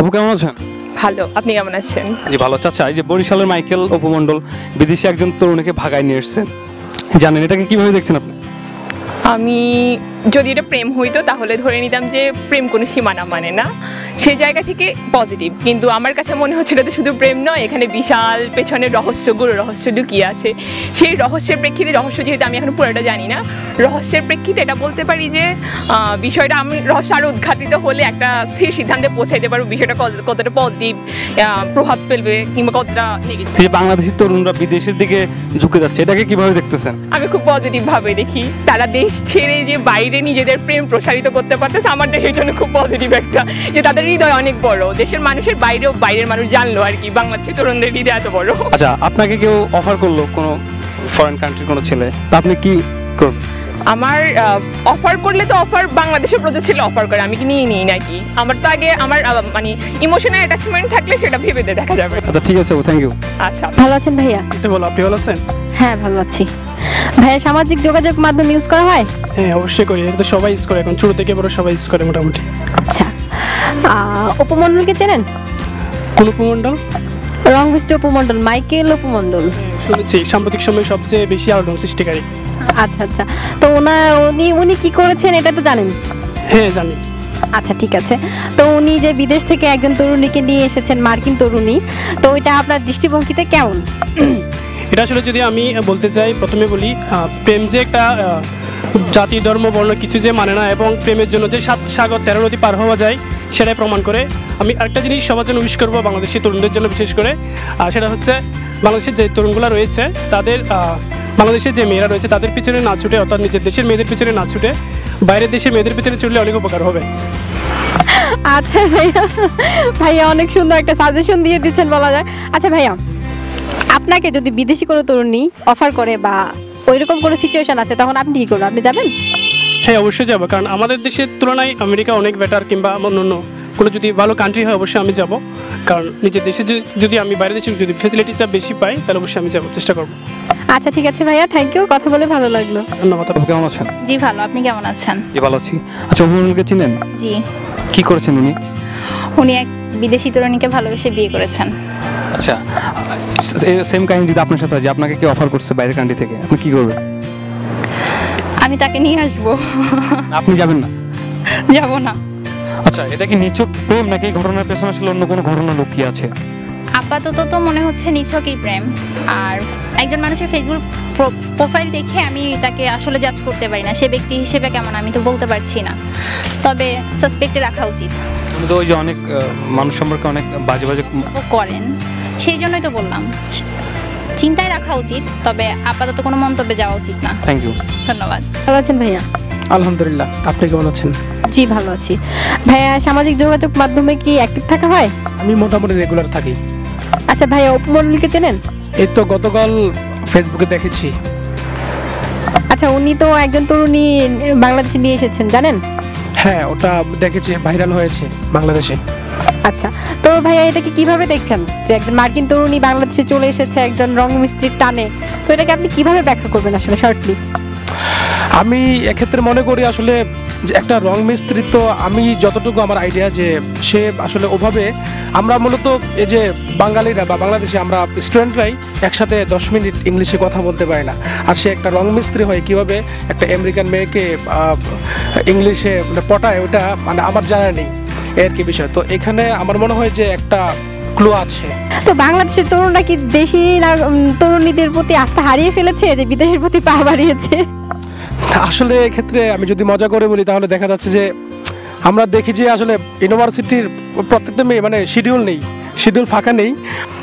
আপু কেমন আছেন? ভালো, আপনি কেমন আছেন? জি ভালো আছি। আচ্ছা, এই যে বরিশালের মাইকেল অপু মণ্ডল বিদেশি একজন তরুণীকে ভাগায় নিয়ে এসেছেন, জানেন এটাকে কিভাবে দেখছেন আপনি? আমি যদি এটা প্রেম হইতো তাহলে ধরে নিতাম যে প্রেম কোনো সীমানা মানে না, সেই জায়গা থেকে পজিটিভ। কিন্তু আমার কাছে মনে হচ্ছে এটা তো শুধু প্রেম নয়, এখানে বিশাল পেছনে গুরু রহস্য লুকিয়ে আছে। সেই রহস্যের প্রেক্ষিতে, রহস্য যেহেতু আমি এখন পুরোটা জানি না, রহস্যের প্রেক্ষিতে এটা বলতে পারি যে বিষয়টা আমি রহস্য আরও উদ্ঘাটিত হলে একটা স্থির সিদ্ধান্তে পৌঁছাইতে পারবো বিষয়টা কতটা পজিটিভ প্রভাব ফেলবে কিংবা কতটা নেগেটিভ। যে বাংলাদেশি তরুণরা বিদেশের দিকে ঝুঁকে যাচ্ছে, এটাকে কিভাবে দেখতেছেন? আমি খুব পজিটিভভাবে দেখি। তারা দেশ ছেড়ে যে বাইরে নিজেদের প্রেম প্রসারিত করতে পারতেছে, আমার দেশের জন্য খুব পজিটিভ একটা, যে তাদের হৃদয় অনেক বড়। দেশের মানুষের বাইরেও বাইরের মানুষ জানলো আর কি বাংলাদেশি তরুণদের হৃদয় এত বড়। আচ্ছা, আপনাকে কেউ অফার করলো কোনো ফরেন কান্ট্রির কোনো ছেলে, তা আপনি কি করবেন? আমার অফার করলে তো অফার বাংলাদেশের প্রজা ছিল অফার করে, আমি কি নিয়ে নিই নাকি? আমার তো আগে আমার মানে ইমোশনাল অ্যাটাচমেন্ট থাকলে সেটা ভেবে দেখা যাবে। আচ্ছা ঠিক আছে, থ্যাংক ইউ। আচ্ছা, ভালো আছেন ভাইয়া? বলো, আপনি ভালো আছেন? হ্যাঁ ভালো আছি। ভাইয়া সামাজিক যোগাযোগ মাধ্যম ইউজ করা হয়? হ্যাঁ অবশ্যই করি, এটা তো সবাই ইউজ করে, এখন ছোট থেকে বড় সবাই ইউজ করে মোটামুটি। আচ্ছা, অপু মণ্ডলকে চেনেন? কোন উপমণ্ডল? রং মিস্টার অপু মণ্ডল, মাইকেল অপু মণ্ডল। শুনেছি সাম্প্রতিক সময়ে সবচেয়ে বেশি আলোড়ন সৃষ্টিকারী। আচ্ছা আচ্ছা, তো উনি কি করেছেন এটা তো জানেন? হ্যাঁ জানি। আচ্ছা ঠিক আছে, তো উনি যে বিদেশ থেকে একজন তরুণীকে নিয়ে এসেছেন, মার্কিন তরুণী, তো এটা আপনার দৃষ্টিভঙ্গিতে কেমন? এটা আসলে যদি আমি বলতে চাই, প্রথমে বলি প্রেম যে একটা জাতি ধর্ম বর্ণ কিছু যে মানে না, এবং প্রেমের জন্য যে 7 সাগর 13 নদী পার হওয়া যায় সেটাই প্রমাণ করে। আমি আরেকটা জিনিস সবার জন্য উইশ করবো, বাংলাদেশি তরুণদের জন্য বিশেষ করে, সেটা হচ্ছে বাংলাদেশের যে তরুণগুলো রয়েছে তাদের, বাংলাদেশের যে মেয়েরা রয়েছে তাদের পিছনে না ছুটে, অর্থাৎ নিজের দেশের মেয়েদের পিছনে না ছুটে বাইরের দেশের মেয়েদের পিছনে ছুটলে অনেক উপকার হবে। আচ্ছা ভাইয়া, ভাইয়া অনেক সুন্দর একটা সাজেশন দিয়ে দিচ্ছেন বলা যায়। আচ্ছা ভাইয়া, আপনাকে যদি বিদেশি কোনো তরুণী অফার করে বা ওইরকম কোনো সিচুয়েশন আছে, তখন আপনি কি করবেন? আপনি যাবেন? হ্যাঁ অবশ্যই যাবো, কারণ আমাদের দেশের তুলনায় আমেরিকা অনেক বেটার, কিংবা অন্য কোনো যদি ভালো কান্ট্রি হয় অবশ্যই আমি যাব, কারণ নিজের দেশে যদি আমি বাইরের দেশে যদি ফ্যাসিলিটিটা বেশি পাই তাহলে অবশ্যই আমি যাবো, চেষ্টা করবো। আচ্ছা ঠিক আছে ভাইয়া, থ্যাংক ইউ, কথা বলে ভালো লাগলো। ধন্যবাদ। আপু কেমন আছেন? জি ভালো, আপনি কেমন আছেন? জি ভালো আছি। আচ্ছা, অপু মণ্ডলকে চিনেন? জি। কি করেছেন উনি? উনি এক বিদেশি তরুণীকে ভালোবেসে বিয়ে করেছেন। আচ্ছা, সেম কাহিনী যদি আপনার সাথে হয়, যে আপনাকে কেউ অফার করছে বাইরের কান্ট্রি থেকে, আপনি কি করবেন? আমি তাকে নিয়ে আসবো। আপনি যাবেন না? যাব না। আচ্ছা, এটা কি নিছক প্রেম নাকি ঘটনার পেছনে আসলে অন্য কোনো ঘটনা লুকিয়ে আছে? আপাতত তো মনে হচ্ছে নিছকই প্রেম। আর একজন মানুষের ফেসবুক প্রোফাইল দেখে আমি তাকে আসলে জাজ করতে পারি না, সে ব্যক্তি হিসেবে কেমন আমি তো বলতে পারছি না, তবে সাসপেক্টে রাখা উচিত। উনি তো ওই যে অনেক মানুষ সম্পর্কে অনেক বাজে বাজে করেন, সেই জন্যই তো বললাম চিন্তায় রাখা উচিত, তবে আপাতত কোনো মন্তব্যে যাওয়া উচিত না। Thank you. ধন্যবাদ। ভালো আছেন ভাইয়া? আলহামদুলিল্লাহ, আপনি কেমন আছেন? জি ভালো আছি। ভাইয়া সামাজিক যোগাযোগ মাধ্যমে কি অ্যাক্টিভ থাকা হয়? আমি মোটামুটি রেগুলার থাকি। আচ্ছা ভাইয়া, অপু মণ্ডলকে চেনেন? এই তো গতকাল ফেসবুকে দেখেছি। আচ্ছা, উনি তো একজন তরুণী বাংলাদেশে নিয়ে এসেছেন, জানেন? হ্যাঁ ওটা দেখেছি, ভাইরাল হয়েছে বাংলাদেশে। আচ্ছা, তো ভাইয়া এটাকে কিভাবে দেখছেন যে একজন মার্কিন তরুণী বাংলাদেশে চলে এসেছে একজন রং মিস্ত্রির টানে, তো এটাকে আপনি কিভাবে ব্যাখ্যা করবেন আসলে শর্টলি? আমি এক্ষেত্রে মনে করি আসলে যে একটা রং মিস্ত্রি, তো আমি যতটুকু আমার আইডিয়া যে সে আসলে ওভাবে, আমরা মূলত এই যে বাঙালিরা বা বাংলাদেশে আমরা স্টুডেন্টরাই একসাথে 10 মিনিট ইংলিশে কথা বলতে পারি না, আর সে একটা রং মিস্ত্রি হয়ে কীভাবে একটা আমেরিকান মেয়েকে ইংলিশে পটায়, ওটা মানে আমার জানা নেই এর কি বিষয়। তো এখানে আমার মনে হয় যে একটা ক্লু আছে। তো বাংলাদেশের তরুণরা কি দেশি তরুণীদের প্রতি আস্থা হারিয়ে ফেলেছে যে বিদেশের প্রতি পা বাড়িয়েছে? আসলে এক্ষেত্রে আমি যদি মজা করে বলি তাহলে দেখা যাচ্ছে যে আমরা দেখি যে আসলে ইউনিভার্সিটির প্রত্যেকটা মেয়ে মানে শিডিউল ফাঁকা নেই।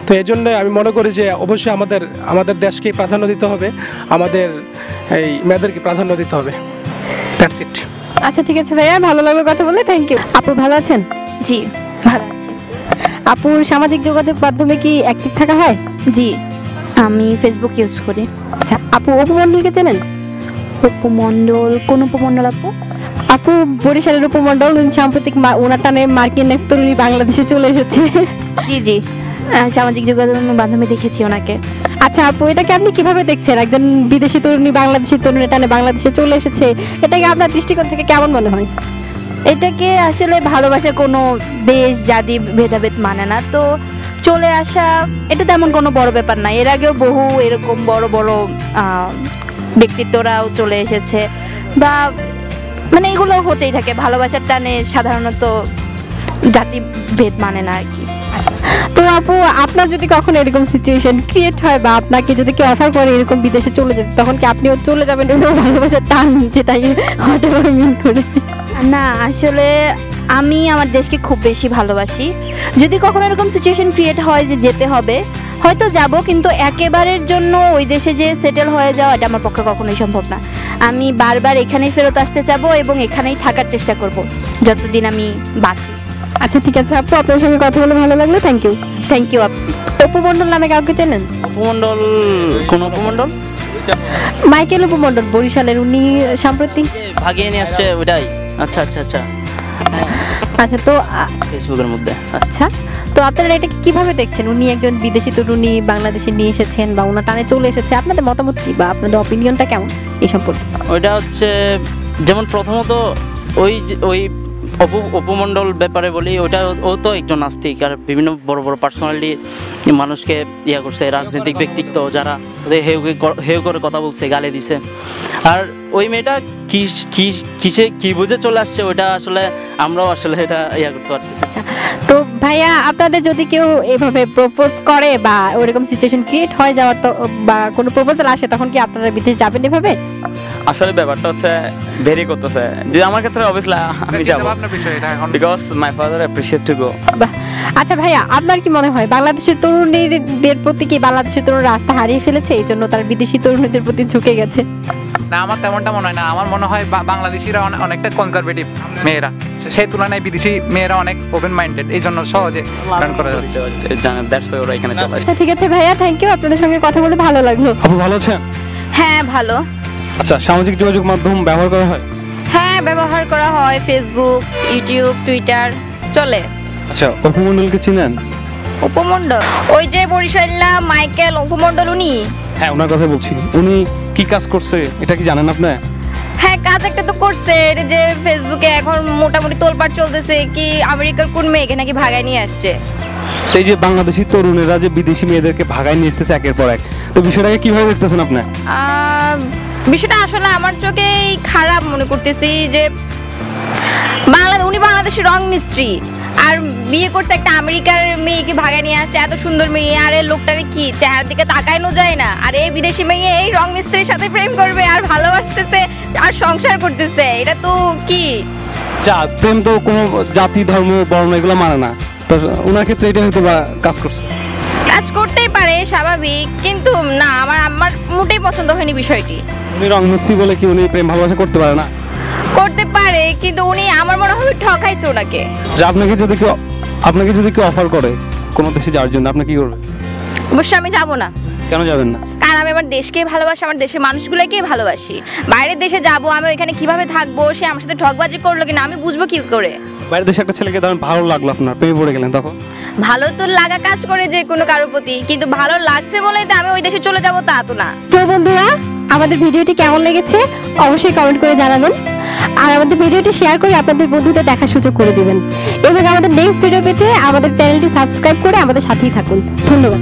তো এই জন্য আমি মনে করি যে অবশ্যই আমাদের দেশকে প্রাধান্য দিতে হবে, আমাদের এই মেয়েদেরকে প্রাধান্য দিতে হবে। That's it. আচ্ছা ঠিক আছে ভাইয়া, ভালো লাগলো কথা বলে, থ্যাংক ইউ। আপু ভালো আছেন? জি ভালো আছি। আপুর সামাজিক যোগাযোগ মাধ্যমে কি অ্যাক্টিভ থাকা হয়? জি, আমি ফেসবুক ইউজ করি। আচ্ছা, আপু অপু মণ্ডলকে চেনেন? উপমণ্ডল? কোন উপমণ্ডল আপু? আপু বরিশালের উপমণ্ডল, সাম্প্রতিক ওনার টানে মার্কিন এক তরুণী বাংলাদেশে চলে এসেছে। জি জি, সামাজিক যোগাযোগ মাধ্যমে দেখেছি ওনাকে। আচ্ছা আপু, এটাকে আপনি কিভাবে দেখছেন? একজন বিদেশি তরুণী বাংলাদেশি তরুণী টানে বাংলাদেশে চলে এসেছে, এটাকে আপনার দৃষ্টিকোণ থেকে কেমন মনে হয়? এটাকে আসলে ভালোবাসার কোনো দেশ জাতি ভেদাভেদ মানে না, তো চলে আসা এটা তেমন কোনো বড় ব্যাপার না। এর আগেও বহু এরকম বড় বড় ব্যক্তিত্বরাও চলে এসেছে, বা মানে এগুলো হতেই থাকে। ভালোবাসার টানে সাধারণত জাতি ভেদ মানে না আর কি। তো আপু, আপনার যদি কখনো এরকম সিচুয়েশন ক্রিয়েট হয় বা আপনাকে যদি কেউ অফার করে এরকম বিদেশে চলে যেতে, তখন কি আপনিও চলে যাবেন ওই ভালোবাসার টান যেটাই হোয়াটএভার মিন করে? না, আসলে আমি আমার দেশকে খুব বেশি ভালোবাসি। যদি কখনো এরকম সিচুয়েশন ক্রিয়েট হয় যে যেতে হবে, হয়তো যাব, কিন্তু একেবারের জন্য ওই দেশে যে সেটেল হয়ে যাওয়া এটা আমার পক্ষে কখনোই সম্ভব না। আমি বারবার এখানেই ফেরত আসতে চাবো এবং এখানেই থাকার চেষ্টা করব যতদিন আমি বাঁচি। আচ্ছা ঠিক আছে আপু, আপনার সঙ্গে কথা বলে ভালো লাগলো, থ্যাংক ইউ। থ্যাংক ইউ আপু। উপমণ্ডল নামে কাউকে চেনেন? উপমণ্ডল? কোন উপমণ্ডল? মাইকেল উপমণ্ডল, বরিশালের। উনি সম্প্রতি ভাগিয়ে নিয়ে আসছে ওইটাই। আচ্ছা আচ্ছা আচ্ছা, আচ্ছা তো ফেসবুকের মধ্যে। আচ্ছা, তো আপনারা এটাকে কিভাবে দেখছেন? উনি একজন বিদেশি তরুণী বাংলাদেশে নিয়ে এসেছেন বা ওনার টানে চলে এসেছে, আপনাদের মতামত কি বা আপনাদের অপিনিয়নটা কেমন এই সম্পর্কে? ওইটা হচ্ছে যেমন প্রথমত ওই উপমণ্ডল ব্যাপারে বলি, ওটা ও তো একজন নাস্তিক, আর বিভিন্ন বড় বড় পার্সোনালিটি মানুষকে করছে, রাজনৈতিক ব্যক্তিত্ব যারা হেউ করে কথা বলছে, গালি দিছে। আর ওই মেয়েটা কি বুঝে চলে আসছে, ওটা আসলে আমরাও আসলে এটা করতে পারতেছি। আচ্ছা, তো ভাইয়া আপনাদের যদি কেউ এভাবে প্রপোজ করে বা ওরকম সিচুয়েশন ক্রিয়েট হয়ে যাওয়ার, তো বা কোনো প্রপোজাল আসে, তখন কি আপনারা বিদেশ যাবেন এভাবে? আসলে ব্যাপারটা হচ্ছে ভেরি করতেছে। যদি আমার ক্ষেত্রে অবভিয়াসলি আমি যাব, because my father appreciate to go. আচ্ছা ভাইয়া, আপনার কি মনে হয় বাংলাদেশের তরুণীদের প্রতি কি বাংলাদেশের তরুণ রাস্তা হারিয়ে ফেলেছে, এই জন্য তারা বিদেশি তরুণীদের প্রতি ঝুঁকে গেছে? না, আমার তেমনটা মনে হয় না। আমার মনে হয় বাংলাদেশিরা অনেকটা কনজারভেটিভ মেয়েরা, সেই তুলনায় বিদেশি মেয়েরা অনেক ওপেন মাইন্ডেড, এই জন্য সহজে লার্ন করা যাচ্ছে। ওরা এখানে চলে আসে। ঠিক আছে ভাইয়া, থ্যাংক ইউ, আপনাদের সঙ্গে কথা বলে ভালো লাগলো। আপু ভালো আছেন? হ্যাঁ ভালো। আচ্ছা, সামাজিক যোগাযোগ মাধ্যম ব্যবহার করা হয়? হ্যাঁ ব্যবহার করা হয়, ফেসবুক, ইউটিউব, টুইটার চলে। আচ্ছা, উপমণ্ডলকে চিনেন? উপমণ্ডল ওই যে বরিশাল্লা মাইকেল উপমণ্ডল, উনি? হ্যাঁ, ওনার কথা বলছি। উনি কি কাজ করছে এটা কি জানেন আপনি? হ্যাঁ, কাজ একটা তো করছে, এটা যে ফেসবুকে এখন মোটামুটি তোলপাড় চলতেছে কি আমেরিকার কোন মেয়েকে নাকি ভাগায় নিয়ে আসছে। এই যে বাংলাদেশি তরুণেরা যে বিদেশি মেয়েদেরকে ভাগায় নিয়ে আসতেছে একের পর এক, তো বিষয়টাকে কিভাবে দেখতেছেন আপনি? বিষয়টা আসলে আমার চোখেই খারাপ মনে করতেছি যে উনি বাংলাদেশের রং মিস্ত্রি আর বিয়ে করছে একটা আমেরিকার মেয়েকে ভাগায় নিয়ে আসছে, এত সুন্দর মেয়ে, আর এই লোকটারে কি চেহারার দিকে তাকানো যায় না, আর এই বিদেশি মেয়ে এই রং মিস্ত্রির সাথে প্রেম করবে আর ভালোবাসতেছে আর সংসার করতেছে, এটা তো কি? যা প্রেম তো কোনো জাতি ধর্ম বর্ণ এগুলো মানে না, তো ওনার ক্ষেত্রে এটা হয়তো বা কাজ করছে। কাজ করতেই পারে স্বাভাবিক, কিন্তু না, আমার মোটেই পছন্দ হয়নি বিষয়টি। উনি রং মিস্ত্রি বলে কি উনি প্রেম ভালোবাসা করতে পারে না? করতে পারে, কিন্তু উনি আমার মনে হয় ঠকাইছে ওনাকে। যে আপনাকে যদি কেউ অফার করে কোনো দেশে যাওয়ার জন্য, আপনি কি করবেন? অবশ্যই আমি যাব না। কেন যাবেন না? কারণ আমি আমার দেশকে ভালোবাসি, আমার দেশের মানুষগুলোকেই ভালোবাসি। বাইরের দেশে যাব, আমি ওইখানে কিভাবে থাকবো, সে আমার সাথে ঠকবাজি করলো কিনা আমি বুঝবো কি করে? বাইরের দেশে একটা ছেলেকে ধরেন ভালো লাগলো, আপনার প্রেমে পড়ে গেলেন, তখন? ভালো তো লাগা কাজ করে যে কোনো কারোর প্রতি, কিন্তু ভালো লাগছে বলে তো আমি ওই দেশে চলে যাব তা তো না। তো বন্ধুরা, আমাদের ভিডিওটি কেমন লেগেছে অবশ্যই কমেন্ট করে জানাবেন, আর আমাদের ভিডিওটি শেয়ার করে আপনাদের বন্ধুদের দেখার সুযোগ করে দিবেন, এবং আমাদের নেক্সট ভিডিও পেতে আমাদের চ্যানেলটি সাবস্ক্রাইব করে আমাদের সাথেই থাকুন। ধন্যবাদ।